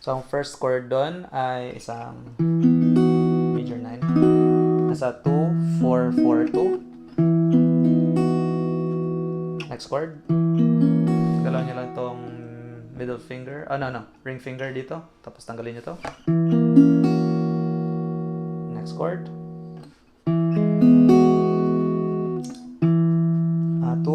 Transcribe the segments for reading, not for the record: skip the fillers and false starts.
So, ang first chord doon ay isang major 9. Nasa 2, 4, 4, 2. Next chord. Galaw nyo lang tong middle finger. Ring finger dito. Tapos tanggalin nyo to. Next chord. 2, 1,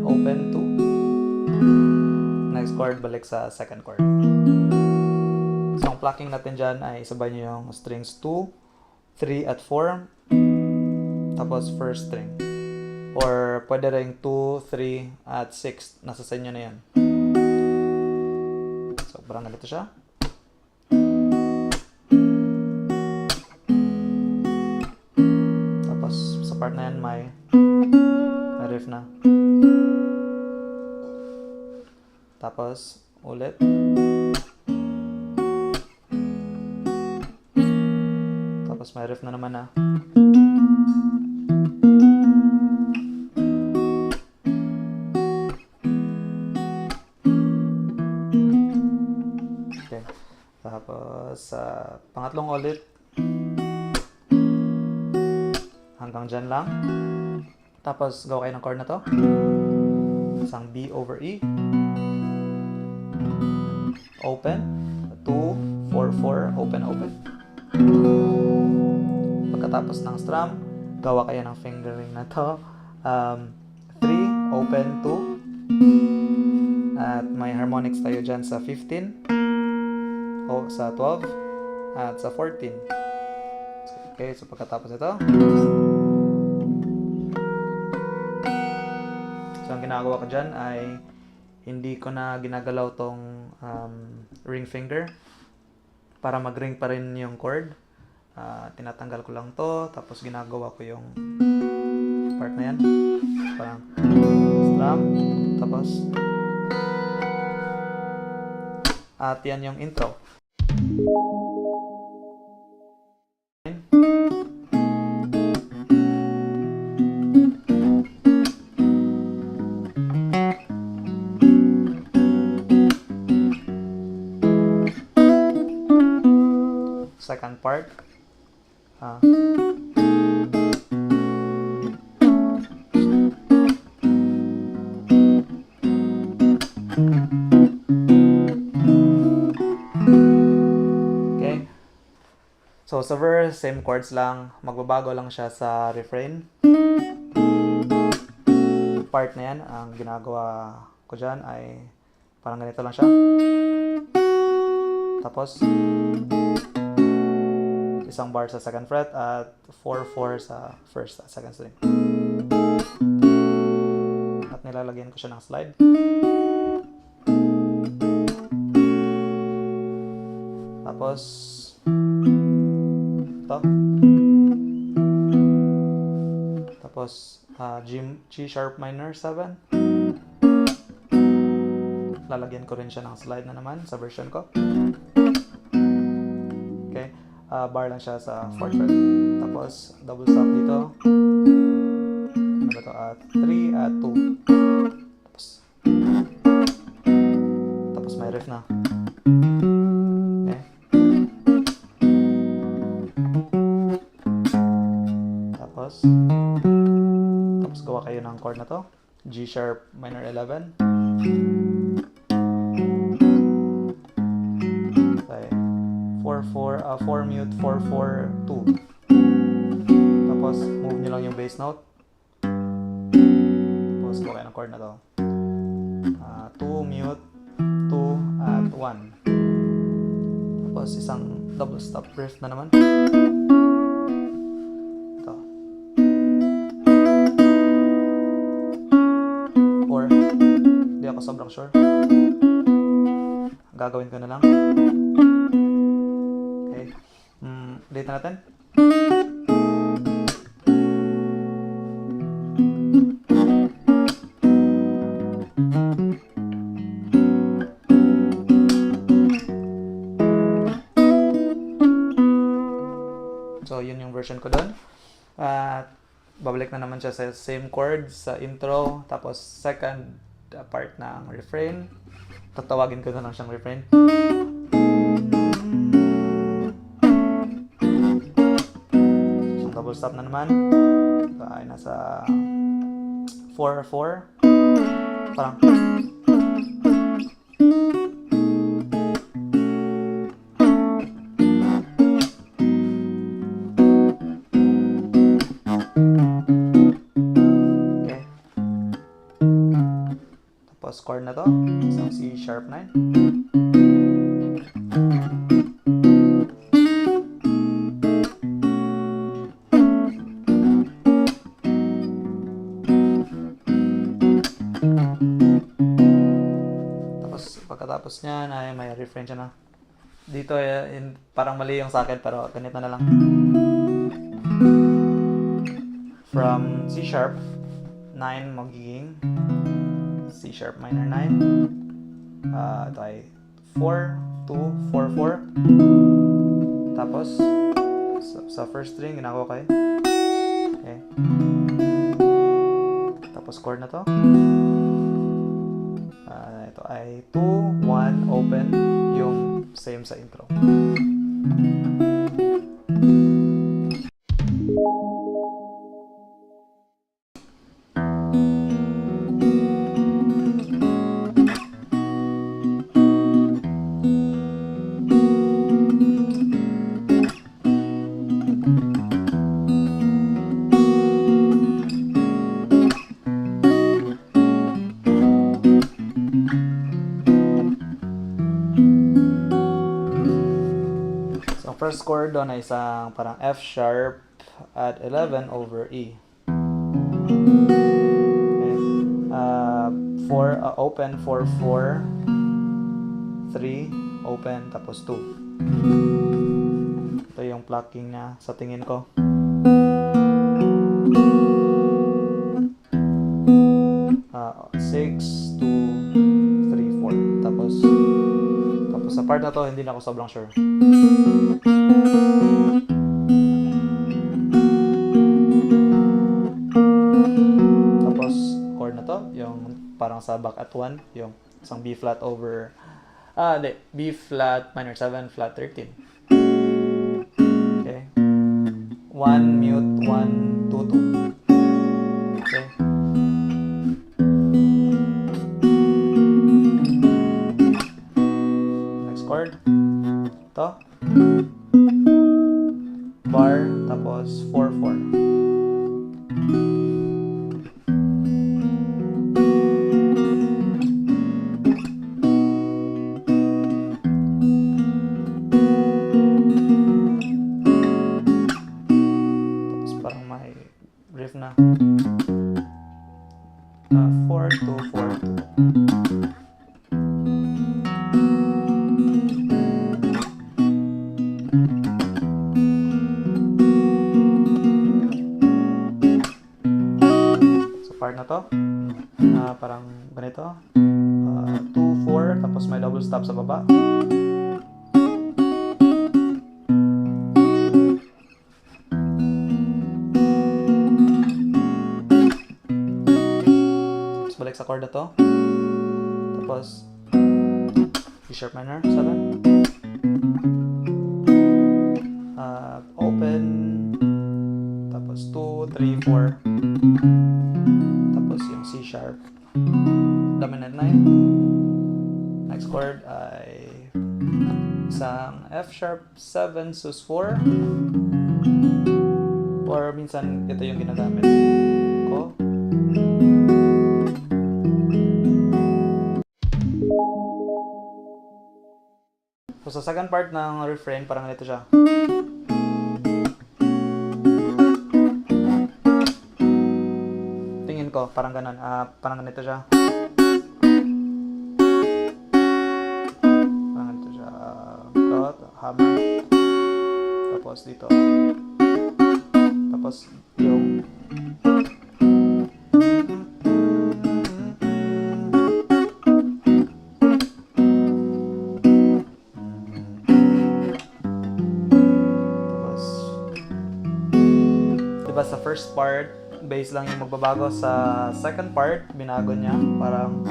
open, 2. Next chord, balik sa second chord. So, ang plucking natin dyan ay isabay nyo yung strings 2, 3, at 4. Tapos first string. Or pwede rin 2, 3, at 6. Nasa sa inyo na yan. So, parang ganito siya. Tapos, sa part na yan, may riff na. Tapos, ulit. Tapos, may riff na naman na. Okay. Tapos, pangatlong ulit. Hanggang dyan lang. Tapos, gawa kayo ng chord na to. Isang B over E. Open. 2, 4, 4. Open, open. Pagkatapos ng strum, gawa kayo ng fingering na to. 3, open, 2. At may harmonics tayo dyan sa 15. O sa 12. At sa 14. Okay, so pagkatapos ito. So, ang ginagawa ko dyan ay hindi ko na ginagalaw tong ring finger para mag-ring pa rin yung chord. Tinatanggal ko lang to, tapos ginagawa ko yung part na yan. Parang strum, tapos at yan yung intro. Second part. Okay. So, sa verse, same chords lang. Magbabago lang siya sa refrain. Part na yan, ang ginagawa ko dyan ay parang ganito lang siya. Tapos, isang bar sa second fret at 4-4 sa first at second string. At nilalagyan ko siya ng slide. Tapos ito. Tapos G sharp minor 7. Lalagyan ko rin siya ng slide na naman sa version ko. Okay. Bar lang siya sa 4th fret. Tapos, double stop dito. Ano ba ito? 3 at 2. Tapos may riff na. Okay. Tapos gawa kayo ng chord na to. G sharp minor 11. Okay. 4 mute, 4, 4, 2. Tapos, move nyo lang yung bass note. Tapos, gawa kayo ng chord na to. 2 mute, 2, at 1. Tapos, isang double stop riff na naman. Ito. Or, di ako sobrang sure. Gagawin ko na lang. Okay. Ulit na natin. So, yun yung version ko doon. At babalik na naman siya sa same chords sa intro. Tapos, second part ng refrain. Tatawagin ko na lang siyang refrain. double stop na naman. Ito ay nasa 4-4. Parang okay. Tapos chord na to, isang C sharp 9. Pagkatapos niyan ay may refrain siya na. Dito parang mali yung sa akin pero ganito na lang. From C sharp 9 magiging C sharp minor 9. Ito ay 4, 2, 4, 4. Tapos sa first string ginagawa ko okay. Tapos chord na to. Ito ay 2, 1, open, yung same sa intro. First chord doon ay isang parang F sharp at 11 over E. Okay. Open 4, 4, 3, open, tapos 2. Ito yung plucking niya sa tingin ko. Six, 2, 3, 4. Tapos sa part na to, hindi na ako sobrang sure. Tapos chord na to, yung parang sa back at 1, yung isang B flat over B flat minor 7 flat 13. Okay. 1 mute 1 2 2. Okay. Chord to bar tapos 4-4. Tapos parang may riff na 4-2-4-2. Part na to parang ganito 2-4 tapos may double stop sa baba. Tapos balik sa chord na to, tapos G sharp minor 7, open, tapos 2, 3, 4, tapos yung C sharp dominant 9. Next chord ay isang F sharp 7 sus 4, or minsan ito yung ginagamit ko. So sa second part ng refrain parang ganito siya. Ko, parang ganun, parang ganito siya. Parang ganito siya. Ito, hammer. Tapos dito. Tapos yung tapos diba sa first part bass lang yung magbabago, sa second part binago niya, parang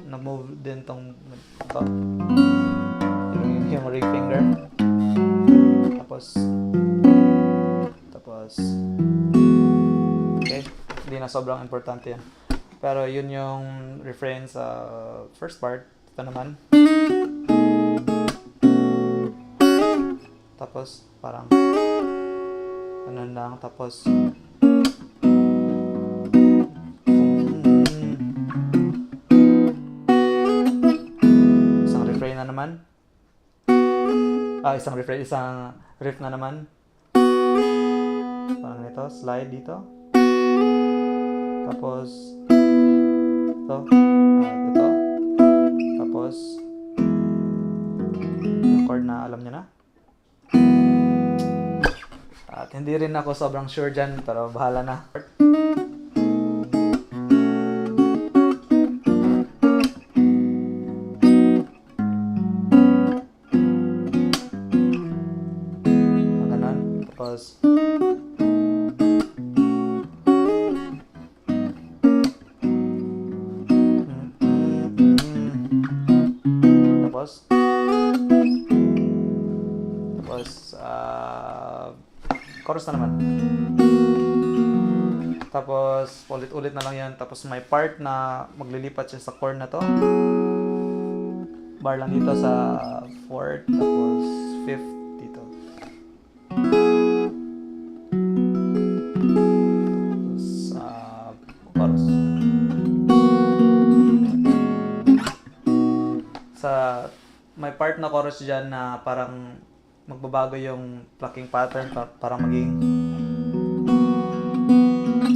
na-move din tong ito, yung ring finger, tapos Tapos, okay, hindi na sobrang importante yan. Pero yun yung refrain sa first part. Ito naman. Tapos, parang, ano lang, tapos, isang refrain na naman. Isang riff na naman. Parang ito, slide dito. Tapos, ito. Ito. Tapos, yung chord na alam nyo na. At hindi rin ako sobrang sure dyan, pero bahala na. Ganun. Tapos, chorus na naman. Tapos, ulit-ulit na lang yan. Tapos, may part na maglilipat siya sa chord na to. Bar lang dito sa 4th, tapos 5th dito. Tapos, chorus. May part na chorus dyan na parang magbabago yung plucking pattern para maging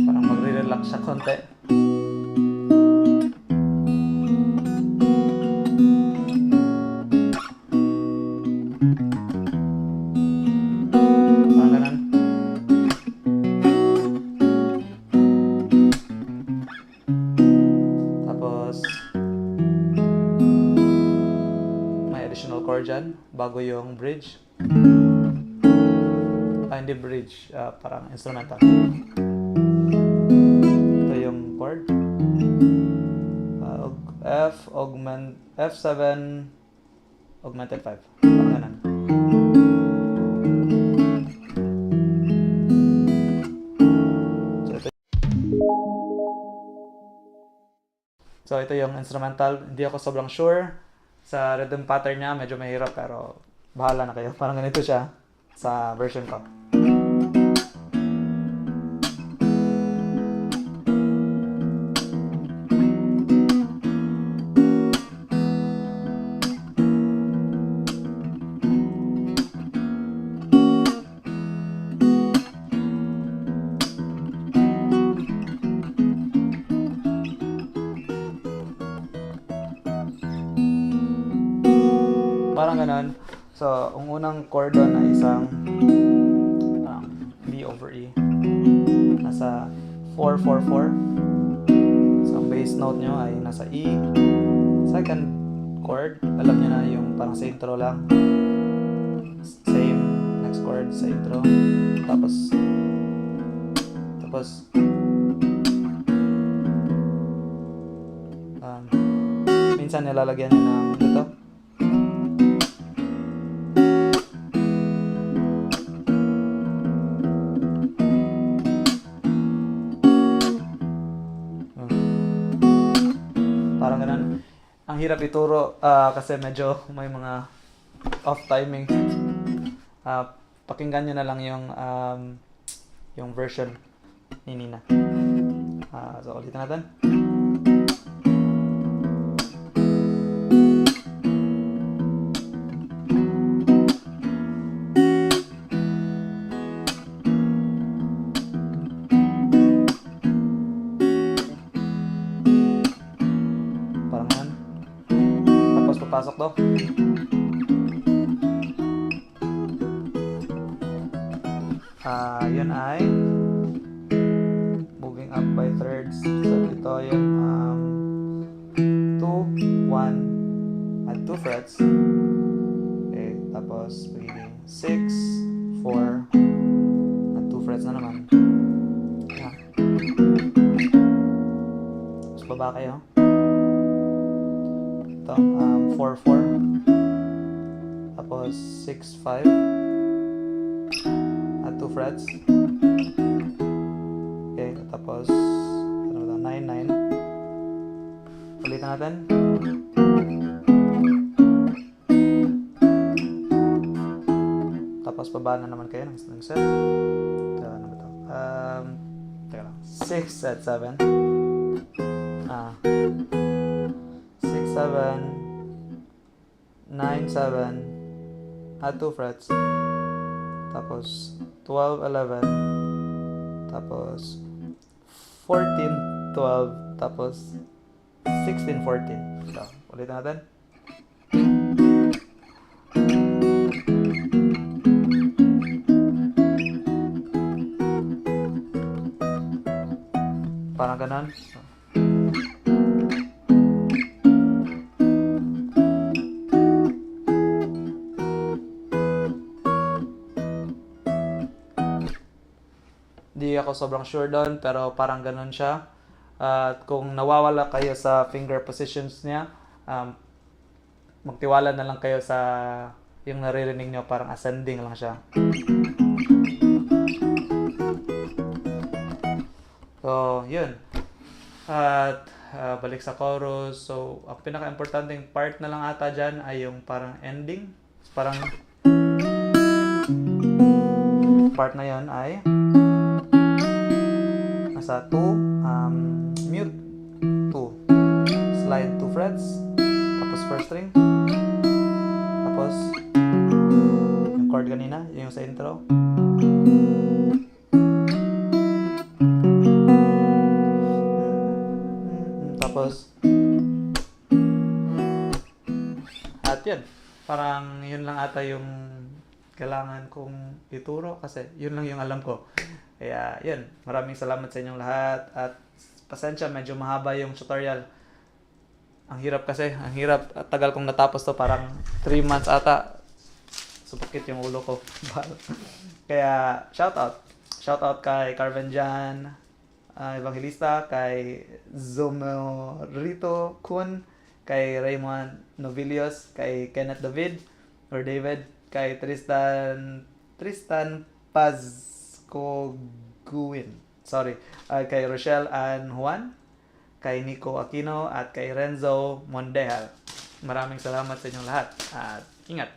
parang magre-relax siya konti. Parang ganun. Tapos may additional chord dyan bago yung bridge. Hindi bridge, parang instrumental. Ito yung chord. F7 augmented 5. Parang ganun. So ito yung instrumental. Hindi ako sobrang sure sa rhythm pattern niya, medyo mahirap, pero bahala na kayo. Parang ganito siya sa version ko. Parang ganun. So, ang unang chord doon ay isang B over E. Nasa 4-4-4. So, ang bass note nyo ay nasa E. Second chord, alam nyo na yung parang sa intro lang. Same, next chord sa intro. Tapos, minsan nilalagyan nyo ng dito. Parang ganun. Ang hirap ituro kasi medyo may mga off timing. Pakinggan nyo na lang yung version ni Nina. So ulitin natin. Pasok to. Yun ay moving up by thirds. So ito yung 2, 1 at 2 frets. Okay, tapos magiging 6, 4 at 2 frets na naman. Yan. Tapos baba kayo. Ito, 4-4, tapos 6-5 at 2 frets. Okay, tapos, ano ba, 9, 9. Ulitin natin. Tapos, baba na naman kayo ng set. Ito, ano ba ito? Teka lang. 6 at 7. 6, 7, 9, 7. Add 2 frets. Tapos, 12, 11. Tapos, 14, 12. Tapos, 16, 14. So, ulitin natin. Parang ganun. So, di ako sobrang sure doon, pero parang ganun siya. At kung nawawala kayo sa finger positions niya, magtiwala na lang kayo sa yung naririnig nyo, parang ascending lang siya. So, yun. At balik sa chorus. So, ang pinaka-importanting part na lang ata dyan ay yung parang ending. Parang part na yun ay nasa 2, mute 2, slide 2 frets, tapos first string, tapos yung chord kanina, yung sa intro, tapos at yun, parang yun lang ata yung kailangan kong ituro kasi yun lang yung alam ko. Kaya yun, maraming salamat sa inyong lahat at pasensya, medyo mahaba yung tutorial. Ang hirap kasi, ang hirap. At tagal kong natapos to, parang 3 months ata. Supukit yung ulo ko. Kaya shout out kay Carven Jan Evangelista, kay Zomorito Kun, kay Raymond Novilios, kay Kenneth David or David, kay Tristan Pazcoguin, sorry, kay Rochelle Ann Juan, kay Nico Aquino, at kay Renzo Mondehal. Maraming salamat sa inyong lahat at ingat!